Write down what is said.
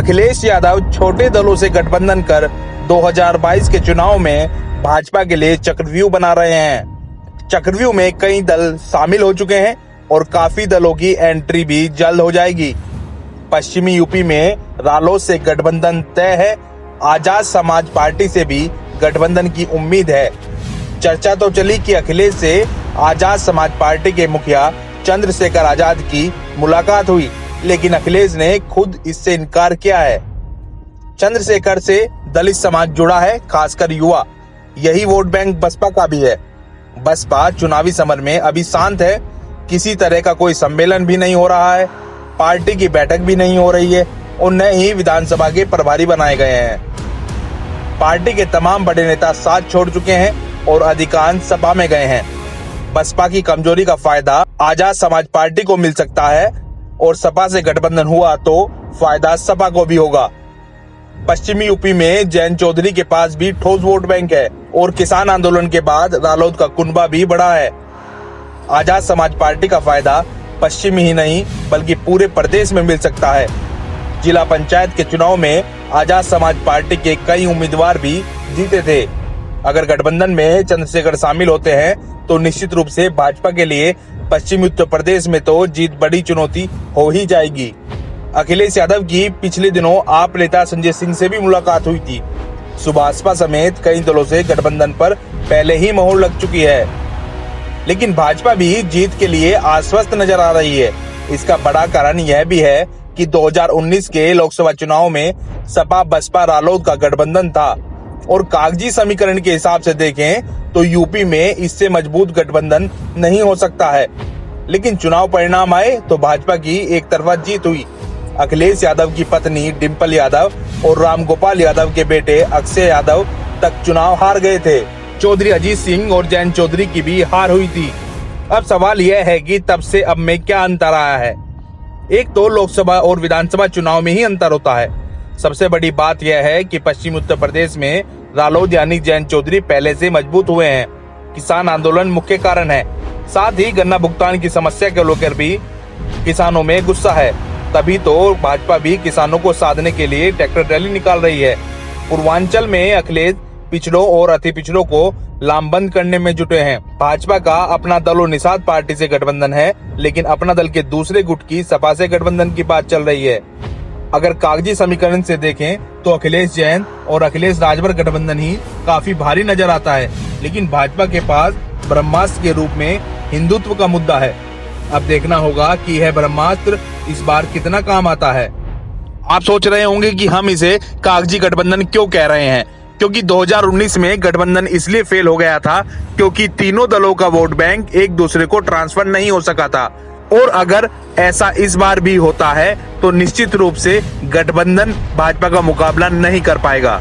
अखिलेश यादव छोटे दलों से गठबंधन कर 2022 के चुनाव में भाजपा के लिए चक्रव्यूह बना रहे हैं। चक्रव्यूह में कई दल शामिल हो चुके हैं और काफी दलों की एंट्री भी जल्द हो जाएगी। पश्चिमी यूपी में रालोद से गठबंधन तय है। आजाद समाज पार्टी से भी गठबंधन की उम्मीद है। चर्चा तो चली कि अखिलेश से आजाद समाज पार्टी के मुखिया चंद्रशेखर आजाद की मुलाकात हुई, लेकिन अखिलेश ने खुद इससे इनकार किया है। चंद्रशेखर से दलित समाज जुड़ा है, खासकर युवा। यही वोट बैंक बसपा का भी है। बसपा चुनावी समर में अभी शांत है। किसी तरह का कोई सम्मेलन भी नहीं हो रहा है, पार्टी की बैठक भी नहीं हो रही है और न ही विधानसभा के प्रभारी बनाए गए हैं। पार्टी के तमाम बड़े नेता साथ छोड़ चुके हैं और अधिकांश सपा में गए हैं। बसपा की कमजोरी का फायदा आजाद समाज पार्टी को मिल सकता है और सपा से गठबंधन हुआ तो फायदा सपा को भी होगा। पश्चिमी यूपी में जैन चौधरी के पास भी ठोस वोट बैंक है और किसान आंदोलन के बाद रालोद का कुनबा भी बढ़ा है। आजाद समाज पार्टी का फायदा पश्चिम ही नहीं बल्कि पूरे प्रदेश में मिल सकता है। जिला पंचायत के चुनाव में आजाद समाज पार्टी के कई उम्मीदवार भी जीते थे। अगर गठबंधन में चंद्रशेखर शामिल होते हैं तो निश्चित रूप से भाजपा के लिए पश्चिमी उत्तर प्रदेश में तो जीत बड़ी चुनौती हो ही जाएगी। अखिलेश यादव की पिछले दिनों आप नेता संजय सिंह से भी मुलाकात हुई थी। सुभाषपा समेत कई दलों से गठबंधन पर पहले ही मोहर लग चुकी है, लेकिन भाजपा भी जीत के लिए आश्वस्त नजर आ रही है। इसका बड़ा कारण यह भी है कि 2019 के लोकसभा चुनाव में सपा बसपा रालोद का गठबंधन था और कागजी समीकरण के हिसाब से देखें तो यूपी में इससे मजबूत गठबंधन नहीं हो सकता है। लेकिन चुनाव परिणाम आए तो भाजपा की एक तरफा जीत हुई। अखिलेश यादव की पत्नी डिंपल यादव और रामगोपाल यादव के बेटे अक्षय यादव तक चुनाव हार गए थे। चौधरी अजीत सिंह और जैन चौधरी की भी हार हुई थी। अब सवाल यह है कि तब से अब में क्या अंतर आया है। एक तो लोकसभा और विधानसभा चुनाव में ही अंतर होता है। सबसे बड़ी बात यह है कि पश्चिमी उत्तर प्रदेश में रालोद यानी जैन चौधरी पहले से मजबूत हुए हैं। किसान आंदोलन मुख्य कारण है। साथ ही गन्ना भुगतान की समस्या को लेकर भी किसानों में गुस्सा है। तभी तो भाजपा भी किसानों को साधने के लिए ट्रैक्टर रैली निकाल रही है। पूर्वांचल में अखिलेश पिछड़ों और अति पिछड़ों को लामबंद करने में जुटे हैं। भाजपा का अपना दल और निषाद पार्टी से गठबंधन है, लेकिन अपना दल के दूसरे गुट की सपा से गठबंधन की बात चल रही है। अगर कागजी समीकरण से देखें तो अखिलेश जैन और अखिलेश राजभर गठबंधन ही काफी भारी नजर आता है, लेकिन भाजपा के पास ब्रह्मास्त्र के रूप में हिंदुत्व का मुद्दा है। अब देखना होगा कि यह ब्रह्मास्त्र इस बार कितना काम आता है। आप सोच रहे होंगे कि हम इसे कागजी गठबंधन क्यों कह रहे हैं, क्योंकि 2019 में गठबंधन इसलिए फेल हो गया था क्योंकि तीनों दलों का वोट बैंक एक दूसरे को ट्रांसफर नहीं हो सका था। और अगर ऐसा इस बार भी होता है तो निश्चित रूप से गठबंधन भाजपा का मुकाबला नहीं कर पाएगा।